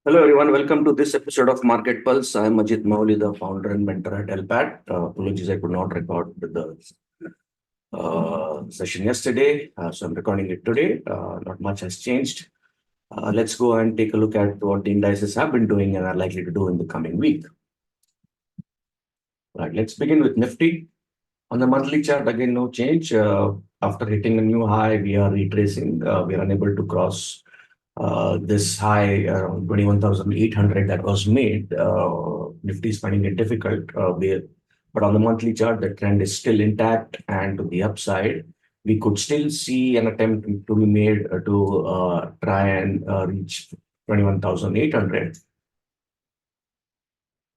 Hello, everyone. Welcome to this episode of Market Pulse. I'm Ajit Mahuli, the founder and mentor at LPAT. Apologies, I could not record the session yesterday, so I'm recording it today. Not much has changed. Let's go and take a look at what the indices have been doing and are likely to do in the coming week. Right, let's begin with Nifty. On the monthly chart, again, no change. After hitting a new high, we are retracing. We are unable to cross this high around 21,800 that was made. Nifty is finding it difficult. But on the monthly chart, the trend is still intact, and to the upside, we could still see an attempt to be made to try and reach 21,800.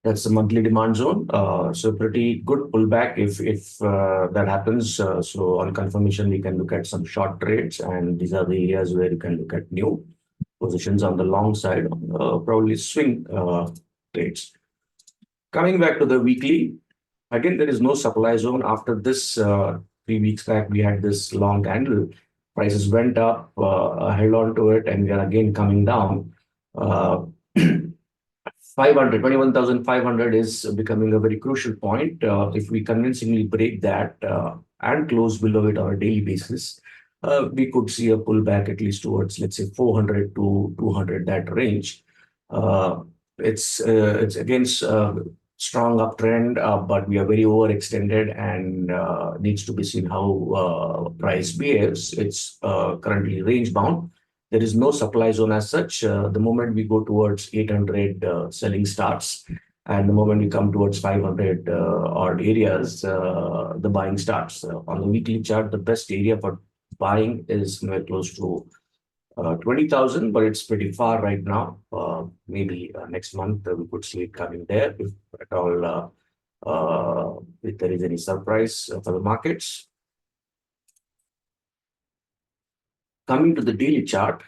That's the monthly demand zone. So pretty good pullback if that happens. So on confirmation, we can look at some short trades, and these are the areas where you can look at new positions on the long side, probably swing trades. Coming back to the weekly, again, there is no supply zone. After this, 3 weeks back, we had this long candle. Prices went up, held on to it, and we are again coming down. 500, 21,500 is becoming a very crucial point. If we convincingly break that and close below it on a daily basis, we could see a pullback at least towards, let's say, 400 to 200, that range. It's against strong uptrend, but we are very overextended and needs to be seen how price behaves. It's currently range bound. There is no supply zone as such. The moment we go towards 800, selling starts, and the moment we come towards 500 odd areas, the buying starts. On the weekly chart, the best area for buying is somewhere close to 20,000, but it's pretty far right now. Maybe next month we could see it coming there if at all, if there is any surprise for the markets. Coming to the daily chart,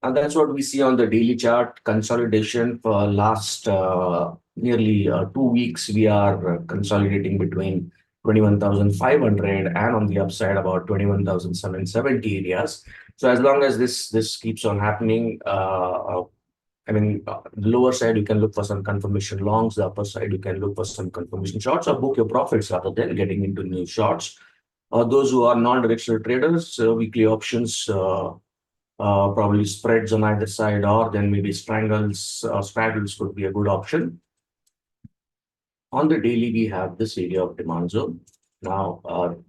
and that's what we see on the daily chart. Consolidation for last nearly 2 weeks. We are consolidating between 21,500 and on the upside about 21,770 areas. So as long as this keeps on happening, the lower side you can look for some confirmation longs, the upper side you can look for some confirmation shorts, or book your profits rather than getting into new shorts. Those who are non-directional traders, weekly options, probably spreads on either side, or then maybe strangles or straddles could be a good option. On the daily, we have this area of demand zone. Now,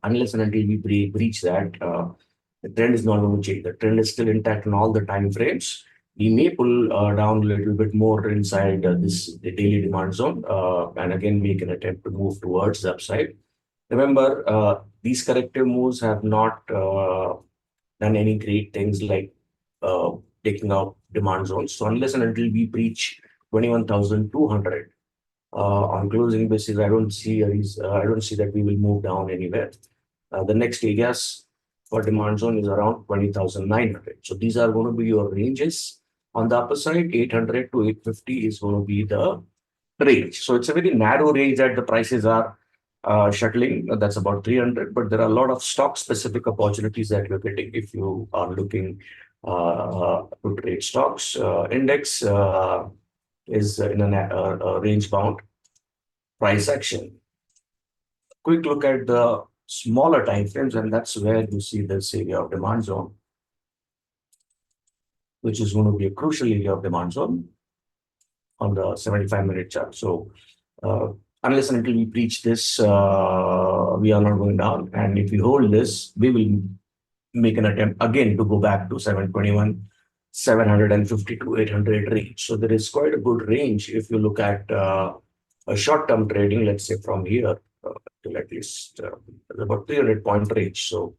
unless and until we breach that, the trend is not going to change. The trend is still intact in all the time frames. We may pull down a little bit more inside the daily demand zone, and again make an attempt to move towards the upside. Remember, these corrective moves have not done any great things like taking out demand zones. So unless and until we breach 21,200 on closing basis, I don't see that we will move down anywhere. The next areas for demand zone is around 20,900. So these are going to be your ranges. On the upper side, 800 to 850 is going to be the range. So it's a very narrow range that the prices are shuttling. That's about 300, but there are a lot of stock specific opportunities that you're getting if you are looking to trade stocks. Index is in a range bound price action. Quick look at the smaller time frames, and that's where you see this area of demand zone, which is going to be a crucial area of demand zone on the 75-minute chart. So unless and until we breach this, we are not going down. And if we hold this, we will make an attempt again to go back to 721, 750 to 800 range. So there is quite a good range if you look at a short-term trading, let's say from here till at least about 300-point range. So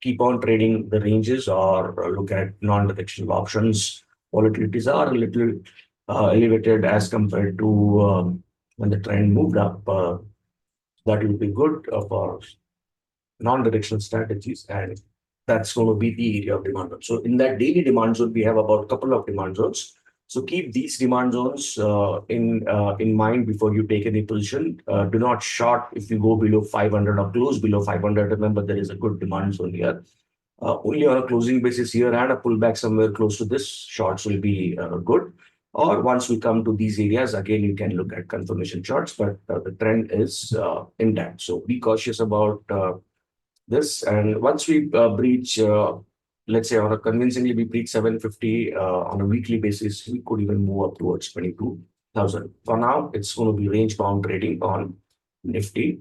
keep on trading the ranges or look at non-directional options. Volatilities are a little elevated as compared to when the trend moved up. That will be good for non-directional strategies, and that's going to be the area of demand zone. So in that daily demand zone, we have about a couple of demand zones. So keep these demand zones in mind before you take any position. Do not short if you go below 500 or close below 500. Remember, there is a good demand zone here. only on a closing basis here and a pullback somewhere close to this, shorts will be good. Or once we come to these areas, again, you can look at confirmation charts, but the trend is intact. So be cautious about this. And once we breach, let's say, on a convincingly we breach 750 on a weekly basis, we could even move up towards 22,000. For now, it's going to be range bound trading on Nifty.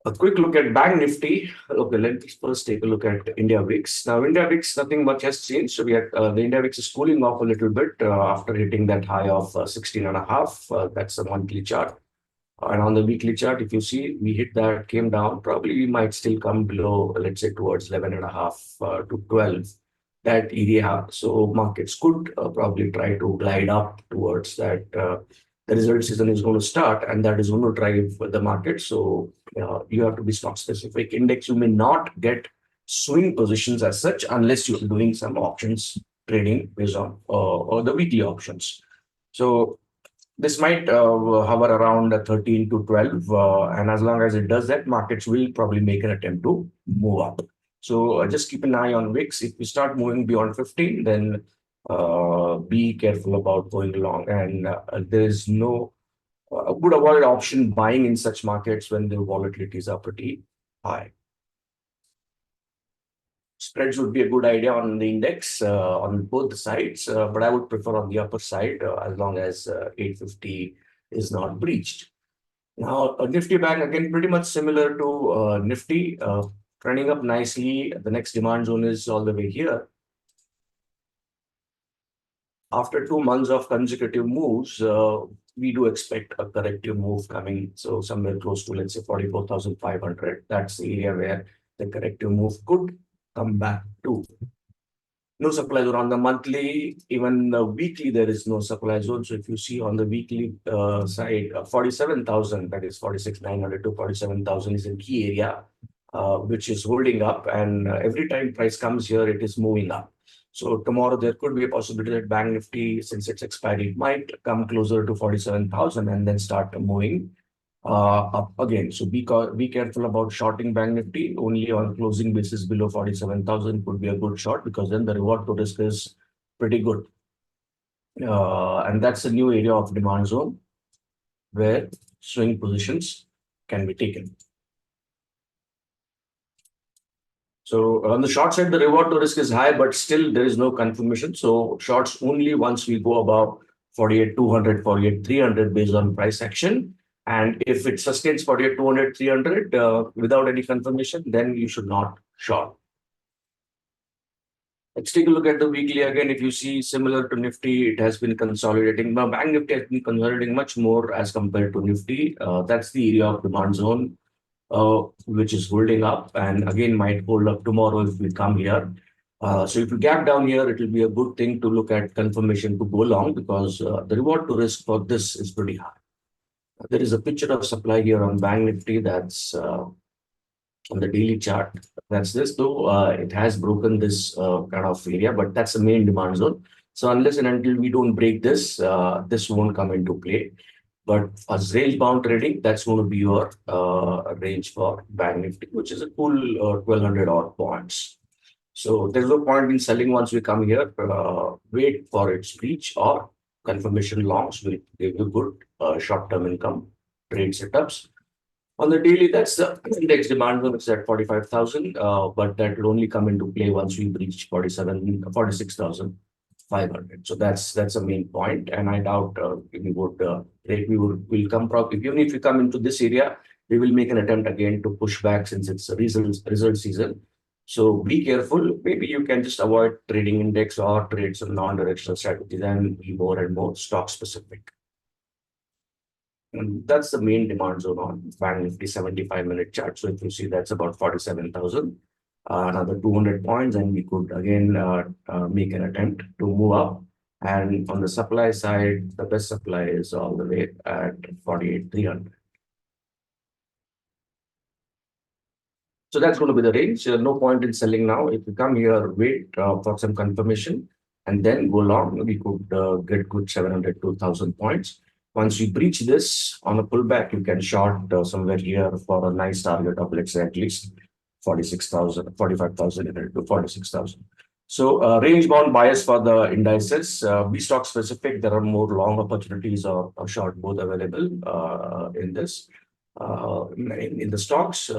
A quick look at Bank Nifty. Okay, let's first take a look at India VIX. Now, India VIX, nothing much has changed. So we had the India VIX is cooling off a little bit after hitting that high of 16 and a half. That's a monthly chart. And on the weekly chart, if you see, we hit that, came down. Probably we might still come below, let's say, towards 11 and a half to 12, that area. So markets could probably try to glide up towards that. The result season is going to start, and that is going to drive the market. So you have to be stock specific. Index, you may not get swing positions as such unless you're doing some options trading based on or the weekly options. So this might hover around 13 to 12, and as long as it does that, markets will probably make an attempt to move up. So just keep an eye on VIX. If we start moving beyond 15, then be careful about going long. And there is no would avoid option buying in such markets when the volatilities are pretty high. Spreads would be a good idea on the index on both the sides, but I would prefer on the upper side as long as 850 is not breached. Now, Nifty Bank, again, pretty much similar to Nifty, trending up nicely. The next demand zone is all the way here. After 2 months of consecutive moves, we do expect a corrective move coming. So somewhere close to, let's say, 44,500. That's the area where the corrective move could come back to. No supply zone on the monthly, even the weekly, there is no supply zone. So if you see on the weekly side, 47,000, that is 46,900 to 47,000 is a key area, which is holding up. And every time price comes here, it is moving up. So tomorrow there could be a possibility that Bank Nifty, since it's expiry, might come closer to 47,000 and then start moving up again. So be careful about shorting Bank Nifty. Only on closing basis below 47,000 could be a good short, because then the reward to risk is pretty good. And that's a new area of demand zone where swing positions can be taken. So on the short side, the reward to risk is high, but still there is no confirmation. So shorts only once we go above 48,200, 48,300 based on price action. And if it sustains 48,200, 300 without any confirmation, then you should not short. Let's take a look at the weekly again. If you see, similar to Nifty, it has been consolidating. Now, Bank Nifty has been consolidating much more as compared to Nifty. That's the area of demand zone which is holding up, and again might hold up tomorrow if we come here. So if you gap down here, it will be a good thing to look at confirmation to go long, because the reward to risk for this is pretty high. There is a picture of supply here on Bank Nifty that's on the daily chart. That's this, though it has broken this kind of area, but that's the main demand zone. So unless and until we don't break this, this won't come into play. But as range bound trading, that's going to be your range for Bank Nifty, which is a cool 1,200 odd points. So there's no point in selling once we come here. Wait for its breach or confirmation longs will give you good short-term income trade setups. On the daily, that's the index demand zone is at 45,000, but that will only come into play once we breach 46,500. So that's a main point, and I doubt we would will come probably even if we come into this area, we will make an attempt again to push back since it's a result season. So be careful. Maybe you can just avoid trading index or trade some non-directional strategies and be more and more stock specific. And that's the main demand zone on Bank Nifty 75-minute chart. So if you see, that's about 47,000. Another 200 points, and we could again make an attempt to move up. And on the supply side, the best supply is all the way at 48,300. So that's going to be the range. No point in selling now. If you come here, wait for some confirmation and then go long, we could get good 700 to 1,000 points. Once you breach this on a pullback, you can short somewhere here for a nice target of, let's say, at least 46,000, 45,000 to 46,000. So range bound bias for the indices. Be stock specific. There are more long opportunities or short both available in this in the stocks.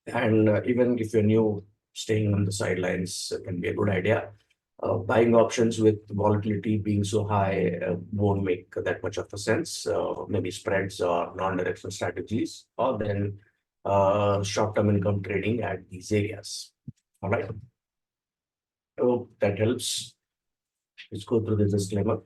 And even if you're new, staying on the sidelines can be a good idea. Buying options with volatility being so high won't make that much of a sense. Maybe spreads or non-directional strategies, or then short-term income trading at these areas. All right. I hope that helps. Let's go through the disclaimer.